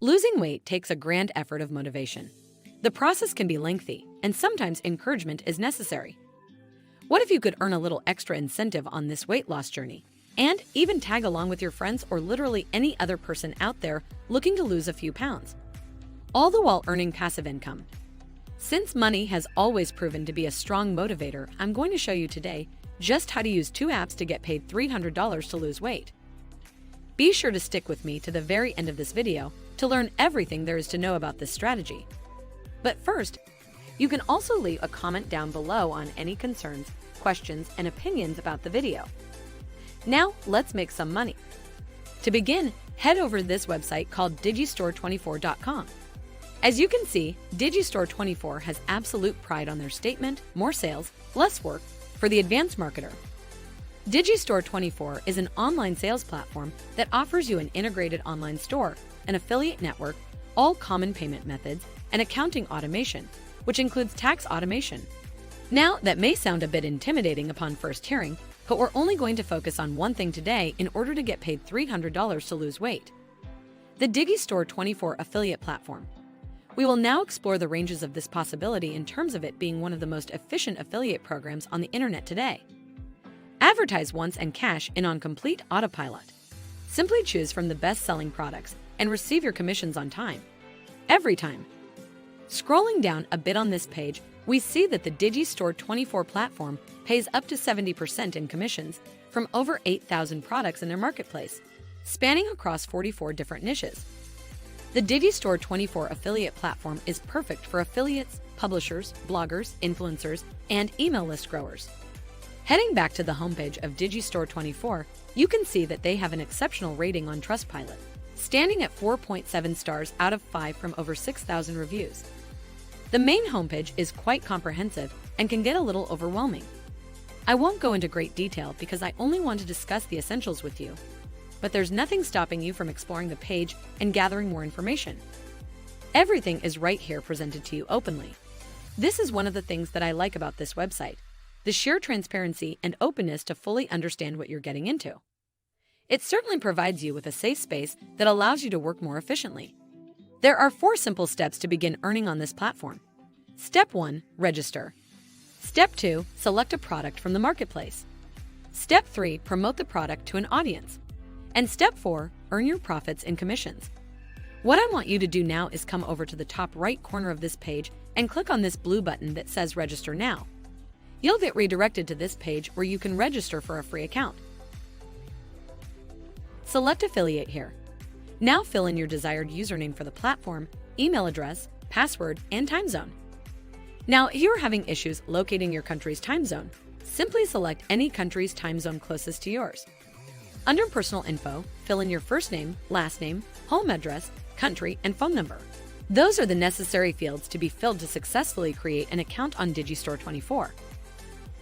Losing weight takes a grand effort of motivation. The process can be lengthy, and sometimes encouragement is necessary. What if you could earn a little extra incentive on this weight loss journey, and even tag along with your friends or literally any other person out there looking to lose a few pounds, all the while earning passive income? Since money has always proven to be a strong motivator, I'm going to show you today just how to use 2 apps to get paid $300 to lose weight. Be sure to stick with me to the very end of this video to learn everything there is to know about this strategy. But first, you can also leave a comment down below on any concerns, questions, and opinions about the video. Now, let's make some money. To begin, head over to this website called DIGISTORE24.com. As you can see, DIGISTORE24 has absolute pride on their statement, more sales, less work, for the advanced marketer. DIGISTORE24 is an online sales platform that offers you an integrated online store, an affiliate network, all common payment methods, and accounting automation, which includes tax automation. Now, that may sound a bit intimidating upon first hearing, but we're only going to focus on one thing today in order to get paid $300 to lose weight: the DIGISTORE24 affiliate platform. We will now explore the ranges of this possibility in terms of it being one of the most efficient affiliate programs on the internet today. Advertise once and cash in on complete autopilot. Simply choose from the best-selling products and receive your commissions on time. Every time. Scrolling down a bit on this page, we see that the DIGISTORE24 platform pays up to 70% in commissions from over 8,000 products in their marketplace, spanning across 44 different niches. The DIGISTORE24 affiliate platform is perfect for affiliates, publishers, bloggers, influencers, and email list growers. Heading back to the homepage of DIGISTORE24, you can see that they have an exceptional rating on Trustpilot, standing at 4.7 stars out of 5 from over 6,000 reviews. The main homepage is quite comprehensive and can get a little overwhelming. I won't go into great detail because I only want to discuss the essentials with you, but there's nothing stopping you from exploring the page and gathering more information. Everything is right here presented to you openly. This is one of the things that I like about this website: the sheer transparency and openness to fully understand what you're getting into. It certainly provides you with a safe space that allows you to work more efficiently. There are 4 simple steps to begin earning on this platform. Step 1, register. Step 2, select a product from the marketplace. Step 3, promote the product to an audience. And Step 4, earn your profits in commissions. What I want you to do now is come over to the top right corner of this page and click on this blue button that says Register Now. You'll get redirected to this page where you can register for a free account. Select Affiliate here. Now fill in your desired username for the platform, email address, password, and time zone. Now, if you're having issues locating your country's time zone, simply select any country's time zone closest to yours. Under Personal Info, fill in your first name, last name, home address, country, and phone number. Those are the necessary fields to be filled to successfully create an account on DIGISTORE24.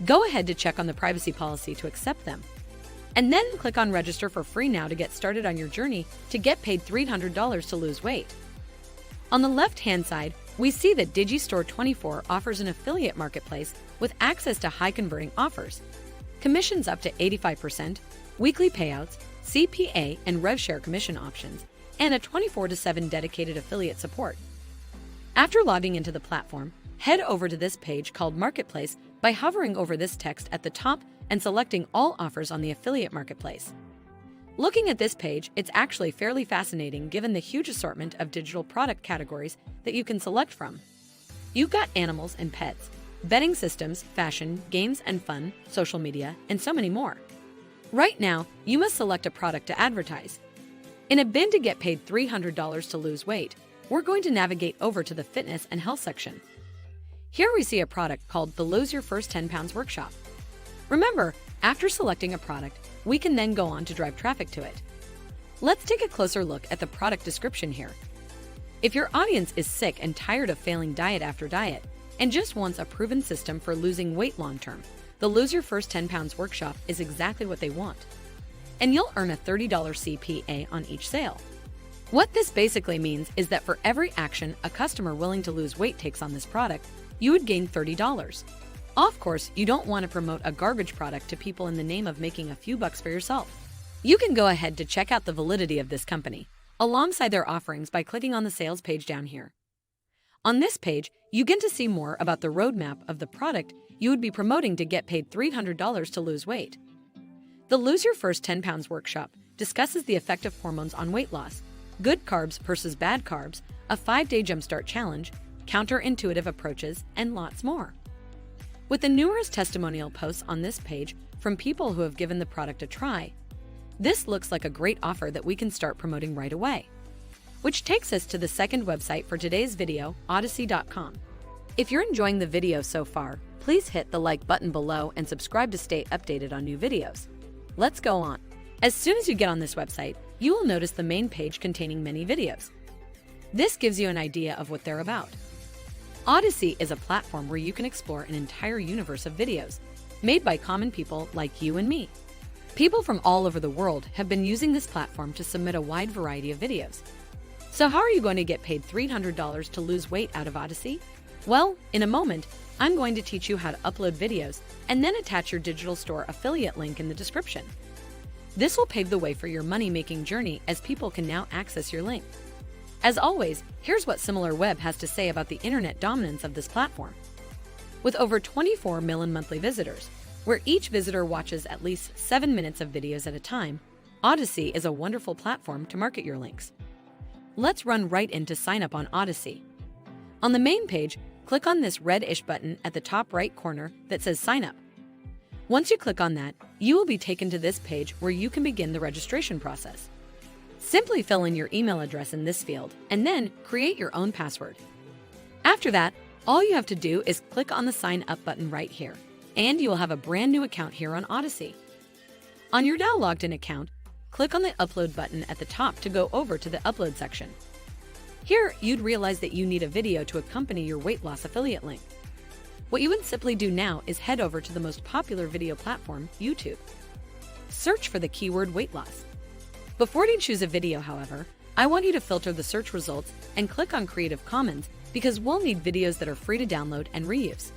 Go ahead to check on the privacy policy to accept them, and then click on Register for free now to get started on your journey to get paid $300 to lose weight. On the left-hand side, we see that DIGISTORE24 offers an affiliate marketplace with access to high-converting offers, commissions up to 85%, weekly payouts, CPA and rev share commission options, and a 24/7 dedicated affiliate support. After logging into the platform, head over to this page called Marketplace by hovering over this text at the top and selecting all offers on the affiliate marketplace. Looking at this page, it's actually fairly fascinating given the huge assortment of digital product categories that you can select from. You've got animals and pets, betting systems, fashion, games and fun, social media, and so many more. Right now, you must select a product to advertise. In a bid to get paid $300 to lose weight, we're going to navigate over to the fitness and health section. Here we see a product called the Lose Your First 10 Pounds Workshop. Remember, after selecting a product, we can then go on to drive traffic to it. Let's take a closer look at the product description here. If your audience is sick and tired of failing diet after diet and just wants a proven system for losing weight long-term, the Lose Your First 10 Pounds Workshop is exactly what they want. And you'll earn a $30 CPA on each sale. What this basically means is that for every action a customer willing to lose weight takes on this product, you would gain $30. Of course, you don't want to promote a garbage product to people in the name of making a few bucks for yourself. You can go ahead to check out the validity of this company, alongside their offerings by clicking on the sales page down here. On this page, you get to see more about the roadmap of the product you would be promoting to get paid $300 to lose weight. The Lose Your First 10 Pounds workshop discusses the effect of hormones on weight loss, good carbs versus bad carbs, a 5-day jumpstart challenge, counterintuitive approaches, and lots more. With the numerous testimonial posts on this page from people who have given the product a try, this looks like a great offer that we can start promoting right away. Which takes us to the second website for today's video, ODYSEE.com. If you're enjoying the video so far, please hit the like button below and subscribe to stay updated on new videos. Let's go on. As soon as you get on this website, you will notice the main page containing many videos. This gives you an idea of what they're about. ODYSEE is a platform where you can explore an entire universe of videos made by common people like you and me. People from all over the world have been using this platform to submit a wide variety of videos. So how are you going to get paid $300 to lose weight out of ODYSEE? Well, in a moment, I'm going to teach you how to upload videos and then attach your digital store affiliate link in the description. This will pave the way for your money-making journey as people can now access your link. As always, here's what SimilarWeb has to say about the internet dominance of this platform. With over 24 million monthly visitors, where each visitor watches at least 7 minutes of videos at a time, ODYSEE is a wonderful platform to market your links. Let's run right into sign up on ODYSEE. On the main page, click on this red-ish button at the top right corner that says sign up. Once you click on that, you will be taken to this page where you can begin the registration process. Simply fill in your email address in this field and then create your own password. After that, all you have to do is click on the sign up button right here, and you will have a brand new account here on ODYSEE. On your now logged in account, click on the upload button at the top to go over to the upload section. Here, you'd realize that you need a video to accompany your weight loss affiliate link. What you would simply do now is head over to the most popular video platform, YouTube. Search for the keyword weight loss. Before you choose a video, however, I want you to filter the search results and click on Creative Commons because we'll need videos that are free to download and reuse.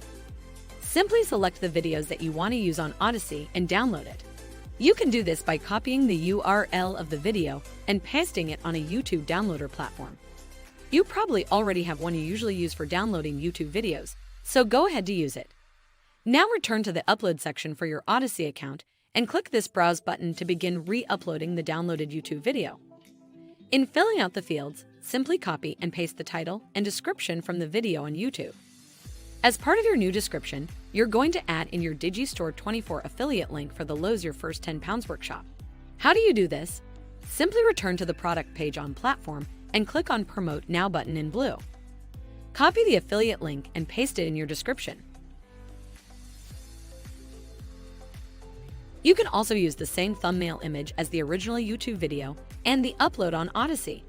Simply select the videos that you want to use on ODYSEE and download it. You can do this by copying the URL of the video and pasting it on a YouTube downloader platform. You probably already have one you usually use for downloading YouTube videos, so go ahead to use it. Now return to the upload section for your ODYSEE account and click this browse button to begin re-uploading the downloaded YouTube video. In filling out the fields, simply copy and paste the title and description from the video on YouTube. As part of your new description, you're going to add in your DIGISTORE 24 affiliate link for the Lose Your First 10 Pounds workshop. How do you do this? Simply return to the product page on platform and click on Promote Now button in blue. Copy the affiliate link and paste it in your description. You can also use the same thumbnail image as the original YouTube video and the upload on ODYSEE.